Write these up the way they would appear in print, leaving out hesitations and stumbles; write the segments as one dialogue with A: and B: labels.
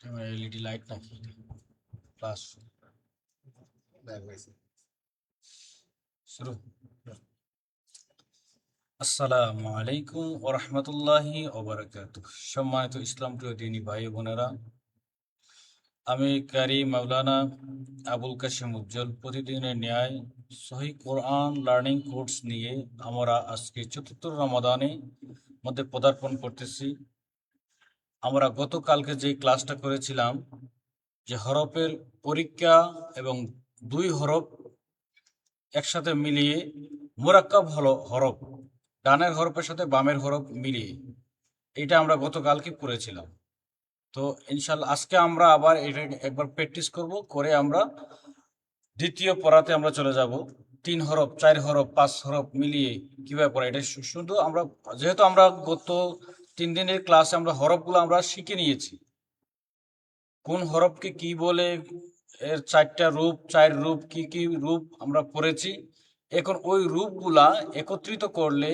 A: LED light নাকি class শুরু। আসসালামু আলাইকুম ওয়া রাহমাতুল্লাহি ওয়া বারাকাতুহু। সম্মানিত ইসলাম প্রিয় দিনী ভাই বোনেরা, আমি কারি মাওলানা আবুল কাশেম উজ্জ্বল প্রতিদিনের ন্যায় সহিহ কোরআন লার্নিং কোর্স নিয়ে আমরা আজকে চতুর্থ রমাদানে মধ্যে পদার্পণ করতেছি। আমরা গতকালকে যে ক্লাসটা করেছিলাম যে হরফের পরীক্ষা এবং দুই হরফ একসাথে মিলিয়ে মুরাক্কাব হলো হরফ, ডানের হরফের সাথে বামের হরফ মিলিয়ে, এটা আমরা গতকালকে পড়েছিলাম। তো ইনশাল্লাহ আজকে আমরা আবার এটা একবার প্র্যাকটিস করব, করে আমরা দ্বিতীয় পড়াতে আমরা চলে যাব। 3 হরফ 4 হরফ 5 হরফ মিলিয়ে কিভাবে পড়া, এটা শুধু আমরা, যেহেতু আমরা গত 3 দিনের ক্লাসে আমরা হরফগুলো আমরা শিখে নিয়েছি, কোন হরফকে কি বলে, এর 4টা রূপ, 4 রূপ কি কি রূপ আমরা পড়েছি। এখন ওই রূপগুলা একত্রিত করলে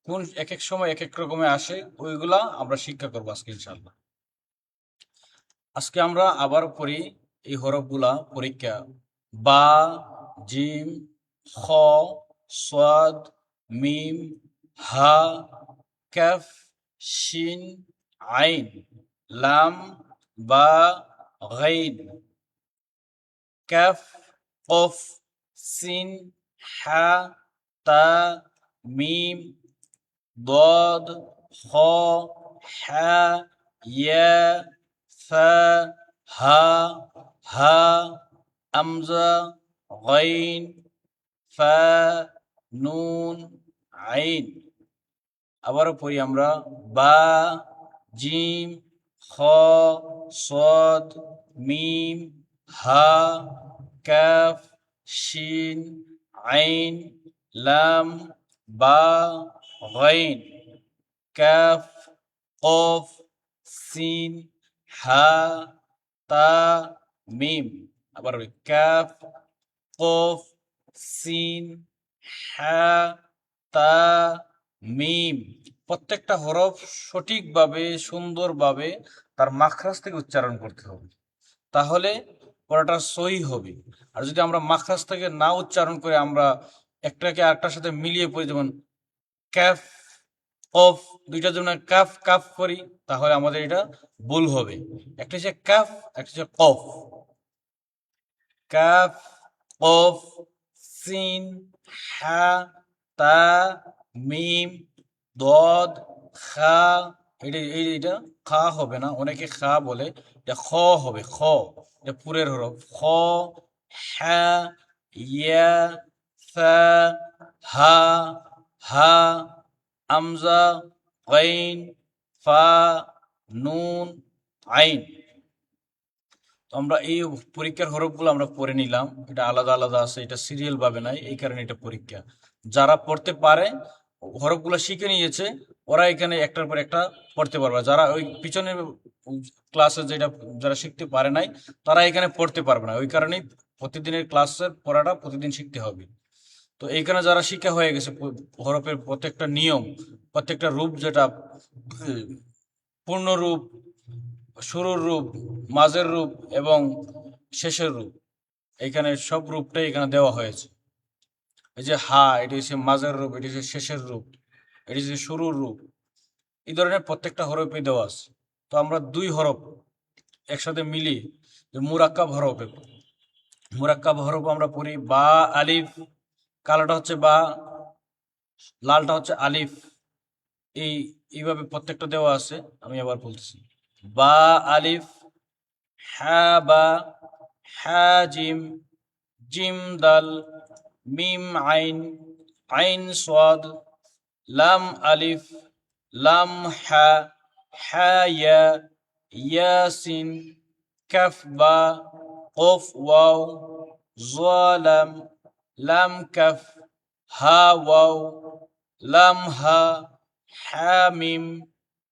A: কোন এক এক সময় এক এক রকমে আসে, ওইগুলা আমরা শিক্ষা করবো আজকে ইনশাল্লাহ। আজকে আমরা আবার পড়ি এই হরফগুলা পরীক্ষা: বা, জিম, খ, সাদ, মিম, হা, কাফ, শিন, আইন, লাম, বা, গাইন, কাফ, কফ, সিন, হা, তা, মিম, ضاد، খ, হা, ইয়া, ফা, হা, হা, আমজা, গাইন, ফা, নুন, আইন। আবারও পড়ি আমরা: বা, জিম, খ, সদ, মিম, হা, কাফ, শিন, আইন, লাম, বা, গাইন, কাফ, কফ, সিন, হা, তা, মিম। আবার কাফ, কফ, সিন, হা, তা, মিম। প্রত্যেকটা হরফ সঠিকভাবে সুন্দরভাবে তার মাখরাজ থেকে উচ্চারণ করতে হবে, তাহলে পড়াটা সহি হবে। আর যদি আমরা মাখরাজ থেকে না উচ্চারণ করে আমরা একটাকে আরেকটার সাথে মিলিয়ে পড়ি, যেমন ক্যাফ, কফ, দুইটার জন্য কাফ কাফ করি, তাহলে আমাদের এটা ভুল হবে। একটা হচ্ছে কাফ, একটা হচ্ছে কফ। কাফ, কফ, সিন, হা, তা, মিম, দদ, খা। এটা খা হবে না, অনেকে খা বলে, এটা খ হবে, খ। এটা পুরের হরফ। খ, হা, ইয়া, ফা, হা, হা, আমজা, গাইন, ফা, নুন, আইন। তো আমরা এই পরীক্ষার হরফগুলো আমরা পড়ে নিলাম, এটা আলাদা আলাদা আছে, এটা সিরিয়াল ভাবে নাই, এই কারণে এটা পরীক্ষা। যারা পড়তে পারে, হরফগুলো শিখে নিয়েছে, ওরা এখানে একটার পর একটা পড়তে পারবে। যারা ওই পিছনের ক্লাসে যেটা যারা শিখতে পারে নাই, তারা এখানে পড়তে পারবে না। ওই কারণেই প্রতিদিনের ক্লাসের পড়াটা প্রতিদিন শিখতে হবে। তো এইখানে যারা শিক্ষা হয়ে গেছে, হরফের প্রত্যেকটা নিয়ম, প্রত্যেকটা রূপ, যেটা পূর্ণ রূপ, শুরুর রূপ, মাঝের রূপ এবং শেষের রূপ, এখানে সব রূপটাই এখানে দেওয়া হয়েছে। এই যে হা, এটি হচ্ছে মাঝের রূপ, এটি হচ্ছে শেষের রূপ, এটি হচ্ছে শুরুর রূপ। এই ধরনের প্রত্যেকটা হরফে দেওয়া আছে। তো আমরা 2 হরফ একসাথে মিলি যে মুরাক্কাব হরফে, মুরাক্কাব হরফ আমরা পড়ি: বা, আলিফ, কালোটা হচ্ছে বা, লালটা হচ্ছে আলিফ। এই এইভাবে প্রত্যেকটা দেওয়া আছে। আমি আবার বলতেছি: বা, আলিফ, হা, বা, হা, জিম, জিম, দাল, মিম, আইন, আইন, সাদ, লাম, আলিফ, লাম, হা, হা, ইয়া, ইয়াসিন, কাফ, বা, কফ, ওয়াও, লাম, লাম, কাফ, হা, ওয়াও, লাম, হা, হা, মিম,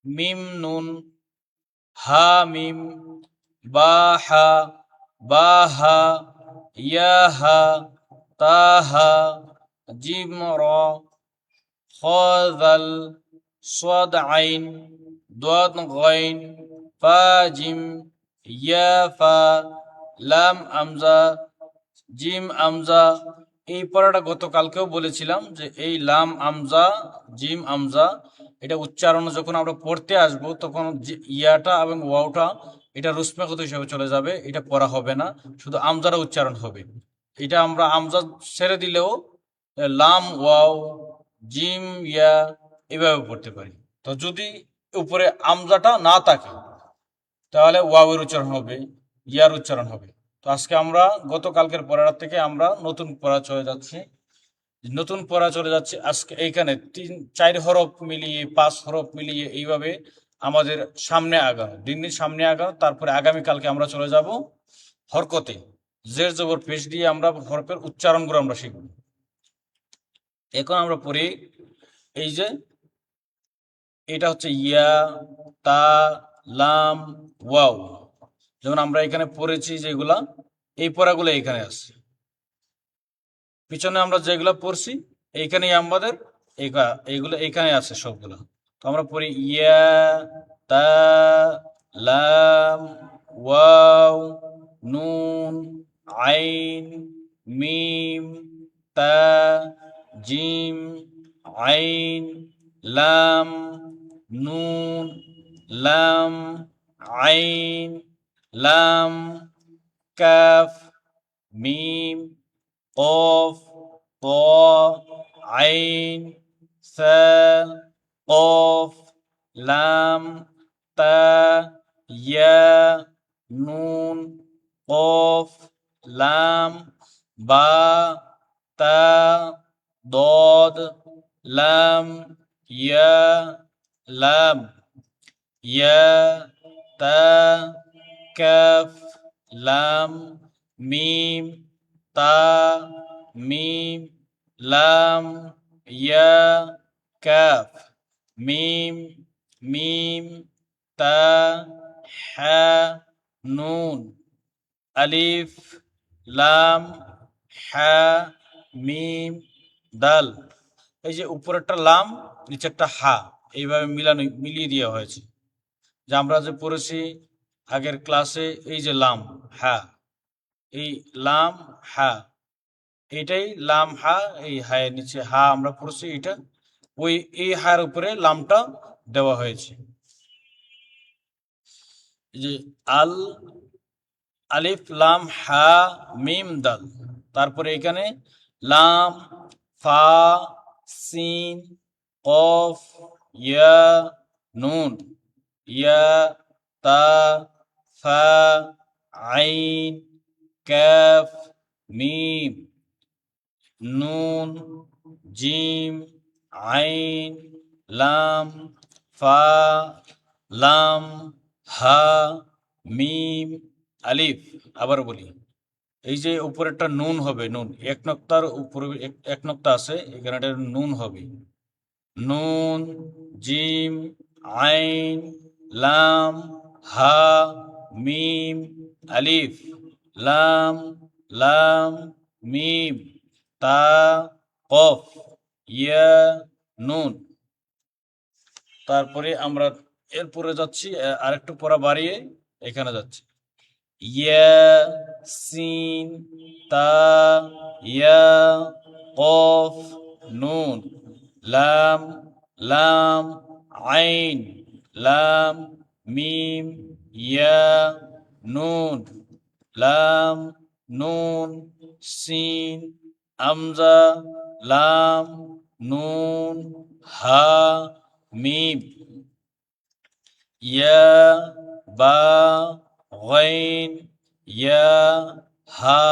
A: মিম, নুন, হা, মিম, বা, হা, বা, হা, ইয়া, হা, তা, হা, জিম, র, খ, দাল, صاد, عين, ضاد, غين, فا, جيم, ইয়া ফা, লাম আমজা, জিম আমজা। এই পড়াটা গতকালকেও বলেছিলাম যে এই লাম আমজা, জিম আমজা, এটা উচ্চারণ যখন আমরা পড়তে আসব তখন ইয়াটা এবং ওয়াওটা এটা রুস্মাগত হিসেবে চলে যাবে, এটা পড়া হবে না, শুধু আমজাটা উচ্চারণ হবে। এটা আমরা আমজা ছেড়ে দিলেও লাম ওয়াও, জিম ইয়া এভাবে পড়তে পারি। তো যদি উপরে আমজাটা না থাকে তাহলে ওয়াওয়ের উচ্চারণ হবে, ইয়ার উচ্চারণ হবে। তো আজকে আমরা গতকালকের পড়ার থেকে আমরা নতুন পড়া চলে যাচ্ছি, আজকে এইখানে 3-4 হরফ মিলিয়ে 5 হরফ মিলিয়ে এইভাবে আমাদের সামনে আগানো, দিন দিন সামনে আগানো। তারপরে আগামীকালকে আমরা চলে যাব হরকতে, জের জবর পেশ দিয়ে আমরা হরফের উচ্চারণগুলো আমরা শিখব। এখন আমরা পড়ি এই যে এটা হচ্ছে ইয়া, তা, লাম, ওয়াও। যেমন আমরা এখানে পড়েছি যেগুলা, এই পড়াগুলো এখানে আছে, পিছনে আমরা যেগুলো পড়ছি এইখানেই আমাদের এইগুলো এইখানে আছে সবগুলো। তো আমরা পড়ি ইয়া, তা, লাম, ওয়াও, নুন, আইন, মিম, তা, জিম, আইন, লাম, নুন, লাম, আইন, লাম, কাফ, মিম, قاف طاء عين ثاء قاف لام تاء ياء نون قاف لام باء تاء ضاد لام ياء لام ياء تاء كاف لام ميم তা, মিম, লাম, ইয়া, কাফ, মিম, মিম, তা, হা, নুন, আলিফ, লাম, হা, মিম, দাল। এই যে উপরেরটা লাম, নিচেরটা হা, এইভাবে মিলিয়ে দেওয়া হয়েছে। যে আমরা যে পড়েছি আগের ক্লাসে, এই যে লাম হা, এই লাম হা, এটাই লাম হা, এই হায়ের নিচে হা আমরা পড়ছি, এটা ওই এই হার উপরে লামটা দেওয়া হয়েছে। যে আল, আলিফ লাম হা মিম দাল। তারপরে এখানে লাম, ফা, সিন, কফ, ইয়া, নুন, ইয়া, তা, ফা, আইন, কাফ, মিম, নুন, জিম, আইন, লাম, ফা, লাম, হা, মিম, আলিফ। আবার বলি, এই যে উপরেরটা নুন হবে, নুন এক নক্তার উপরে এক নক্তা আছে, এখানে একটা নুন হবে। নুন, জিম, আইন, লাম, হা, মিম, আলিফ, লাম, লাম, মিম, তা, কফ, ইয়া, নুন। তারপরে আমরা এরপরে যাচ্ছি, আরেকটু পড়া বাড়িয়ে এখানে যাচ্ছি। ইয়া, সিন, তা, ইয়া, কফ, নুন, লাম, লাম, আইন, লাম, মিম, ইয়া, নুন, লাম, নুন, সিন, আমজা, লাম, নুন, হা, মিম, ইয়া, বা, গইন, ইয়া, হা,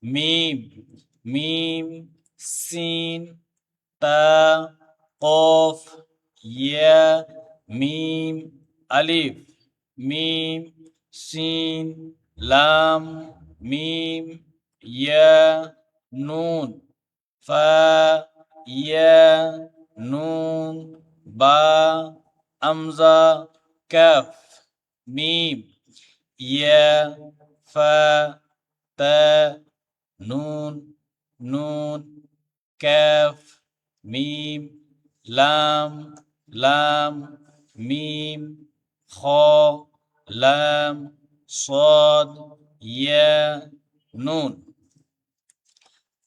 A: মিম, মিম, সিন, তা, কফ, ইয়া, মিম, আলিফ, মিম, সিন, লাম, মিম, ইয়া, নুন, ফা, ইয়া, নুন, বা, আমজা, কাফ, মিম, ইয়া, ফা, তা, নুন, নুন, কাফ, মিম, লাম, লাম, মিম, খ, লাম, صاد يا نون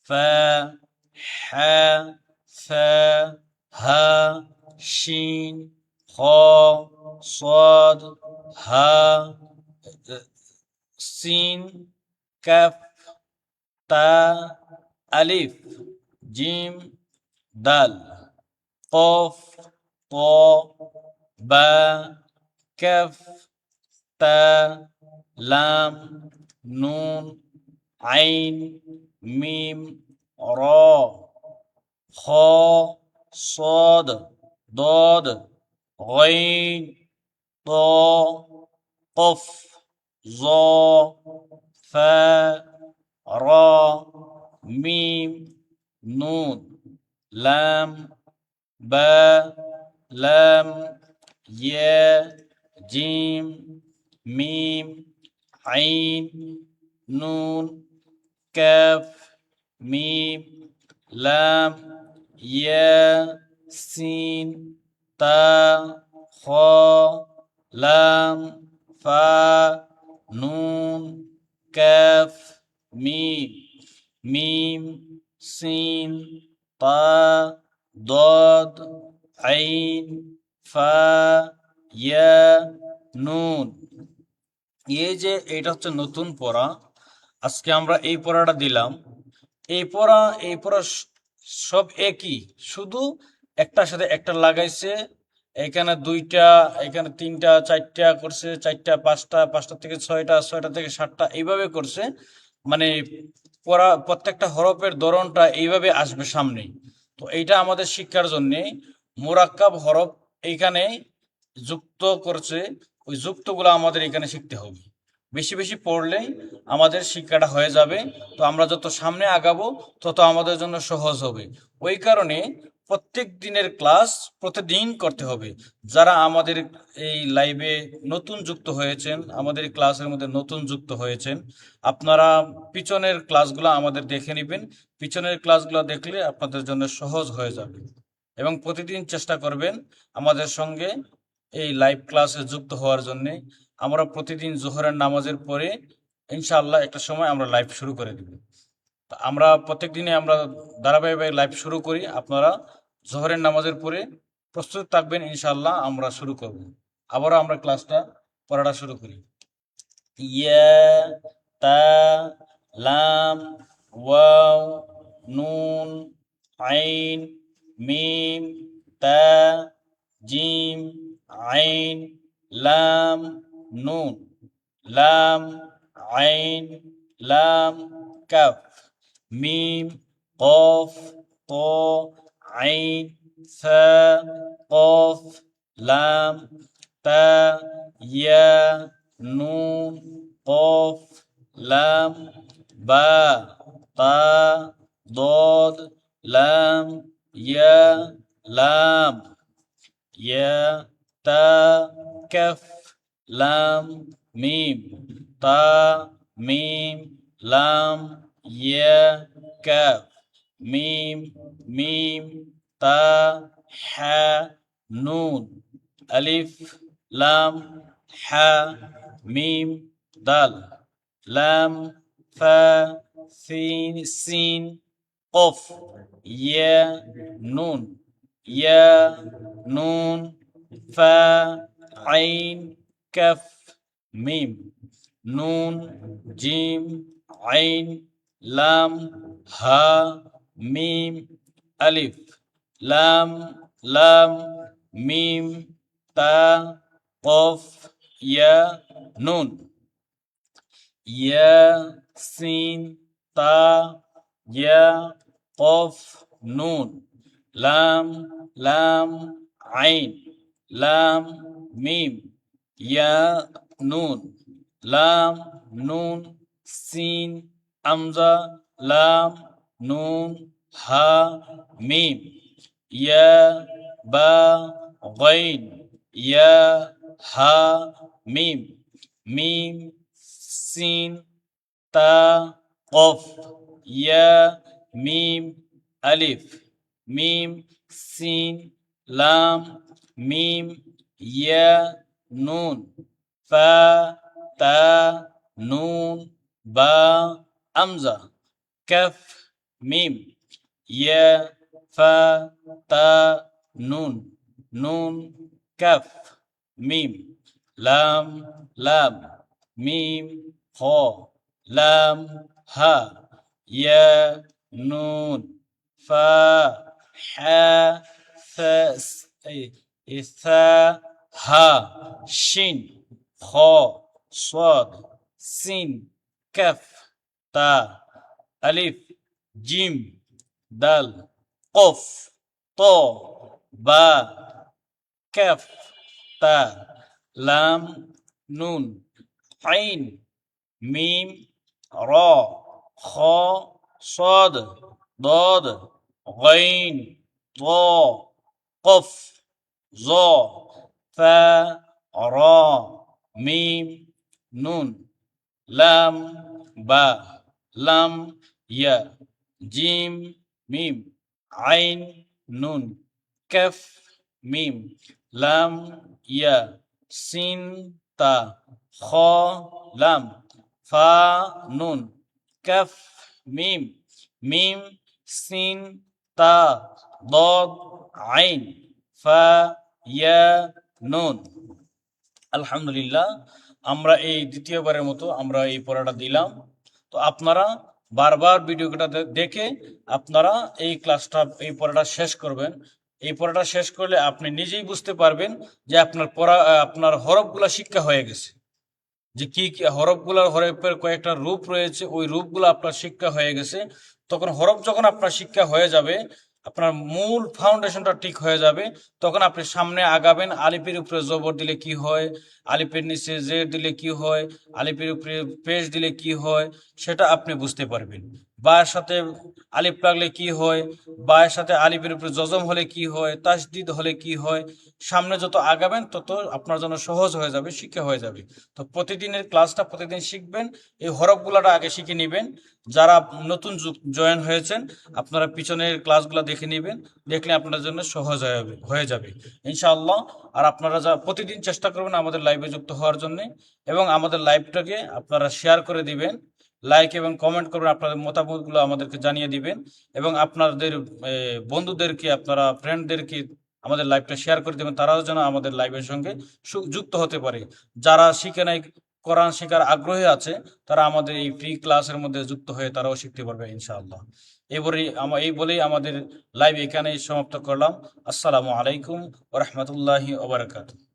A: فا حا ثا ها شين خا صاد ها سين كاف تا ألف جيم دال قاف طا با كاف تا لام نون عين ميم را خا صاد ضاد غين طا قف ظا فا را ميم نون لام با لام يا جيم ميم عين نون كاف ميم لام يا سين تا خا لام فا نون كاف ميم ميم سين طا ضاد عين ফা ইয়া নুন। এই যে এটা হচ্ছে নতুন পড়া, আজকে আমরা এই পড়াটা দিলাম। এই পড়া সব একই, শুধু একটার সাথে একটা লাগাইছে। এখানে দুইটা, এখানে তিনটা, চারটা করছে, চারটা পাঁচটা, পাঁচটা থেকে ছয়টা, ছয়টা থেকে সাতটা, এইভাবে করছে। মানে পড়া প্রত্যেকটা হরফের ধরনটা এইভাবে আসবে সামনে। তো এইটা আমাদের শিক্ষার জন্যে মুরাক্কাব হরফ এইখানে যুক্ত করছে, ওই যুক্তগুলো আমাদের এখানে শিখতে হবে। বেশি বেশি পড়লেই আমাদের শিক্ষাটা হয়ে যাবে। তো আমরা যত সামনে আগাবো তত আমাদের জন্য সহজ হবে। ওই কারণে প্রত্যেক দিনের ক্লাস প্রতিদিন করতে হবে। যারা আমাদের এই লাইভে নতুন যুক্ত হয়েছেন, আমাদের এই ক্লাসের মধ্যে নতুন যুক্ত হয়েছেন, আপনারা পিছনের ক্লাসগুলো আমাদের দেখে নেবেন। পিছনের ক্লাসগুলো দেখলে আপনাদের জন্য সহজ হয়ে যাবে। এবং প্রতিদিন চেষ্টা করবেন আমাদের সঙ্গে এই লাইভ ক্লাসে যুক্ত হওয়ার জন্য। আমরা প্রতিদিন জোহরের নামাজের পরে ইনশাআল্লাহ একটা সময় আমরা লাইভ শুরু করে দেব। আমরা প্রত্যেক দিনে আমরা ধারাবাহিকভাবে লাইভ শুরু করি। আপনারা জোহরের নামাজের পরে প্রস্তুত থাকবেন, ইনশাআল্লাহ আমরা শুরু করব। আবারও আমরা ক্লাসটা পড়াটা শুরু করি। ইয়া তা লাম ওয়াও নুন আইন মিম তা জিম আইন লাম নুন লাম আইন লাম কাফ মিম কফ ত আইন সা কফ লাম তা ইয়া নুন কফ লাম বা তা ضاد لام يا لام يا تا كف لام ميم تا ميم لام يا كاف ميم ميم تا حا نون ألف لام حا ميم دال لام فا سين قف يا نون يا نون فا عين كف ميم نون جيم عين لام ها ميم ألف لام لام ميم تا قف يا نون يا سين تا يا قف نون لام لام عين لام ميم يا نون لام نون سين أمزة لام نون ها ميم يا با غين يا ها ميم ميم سين تا قف يا ميم ألف ميم سين لام ميم يا نون فا তা নুন বা আমজা কাফ মিম ইয়া ফা তা নুন নুন কাফ মিম লাম লাম মিম খ লাম হা ইয়া নুন ফা হা ফাস ইসা হা শিন খ صاد سين كف تا ألف جيم دال قف طا با كف تا لام نون عين ميم را خا صاد ضاد غين ضا قف ظا فا را ميم نون لام با لام يا جيم ميم عين نون كف ميم لام يا سين تا خا لام فا نون كف ميم ميم سين تا ضاد عين فا يا نون আলহামদুলিল্লাহ আমরা এই দ্বিতীয়বারের মতো আমরা এই পড়াটা দিলাম। তো আপনারা বারবার ভিডিওটা দেখে আপনারা এই ক্লাসটা এই পড়াটা শেষ করবেন। এই পড়াটা শেষ করলে আপনি নিজেই বুঝতে পারবেন যে আপনার পড়া আপনার হরফগুলা শিক্ষা হয়ে গেছে, যে কি কি হরফগুলার হরফের কয়েকটা রূপ রয়েছে, ওই রূপগুলো আপনার শিক্ষা হয়ে গেছে। তখন হরফ যখন আপনার শিক্ষা হয়ে যাবে, আপনার মূল ফাউন্ডেশনটা ঠিক হয়ে যাবে, তখন আপনি সামনে আগাবেন। আলিফের উপরে জবর দিলে কি হয়, আলিফের নিচে জের দিলে কি হয়, আলিফের উপরে পেশ দিলে কি হয়, সেটা আপনি বুঝতে পারবেন। বায়ের সাথে আলিফ লাগলে কি হয়, বায়ের সাথে আলিফের উপরে জজম হলে কি হয়, তাসদিদ হলে কি হয়, সামনে যত আগাবেন তত আপনার জন্য সহজ হয়ে যাবে, শিক্ষা হয়ে যাবে। তো প্রতিদিনের ক্লাসটা প্রতিদিন শিখবেন, এই হরফগুলাটা আগে শিখে নেবেন। যারা নতুন জয়েন হয়েছেন আপনারা পিছনের ক্লাসগুলো দেখে নেবেন, দেখলে আপনার জন্য সহজ হয়ে যাবে ইনশাআল্লাহ। আর আপনারা যা প্রতিদিন চেষ্টা করবেন আমাদের লাইভে যুক্ত হওয়ার জন্য, এবং আমাদের লাইভটাকে আপনারা শেয়ার করে দিবেন, লাইক এবং কমেন্ট করবেন, আপনাদের মতামতগুলো আমাদেরকে জানিয়ে দিবেন, এবং আপনাদের বন্ধুদেরকে, আপনারা ফ্রেন্ডদেরকে আমাদের লাইভটা শেয়ার করে দেবেন, তারাও যেন আমাদের লাইভের সঙ্গে যুক্ত হতে পারে। যারা শিখে নাই, কোরআন শেখার আগ্রহী আছে, তারা আমাদের এই ফ্রি ক্লাসের মধ্যে যুক্ত হয়ে তারাও শিখতে পারবে ইনশাআল্লাহ। এই বলেই আমাদের লাইভ এখানেই সমাপ্ত করলাম। আসসালামু আলাইকুম ওয়া রাহমাতুল্লাহি ওয়া বারাকাতুহু।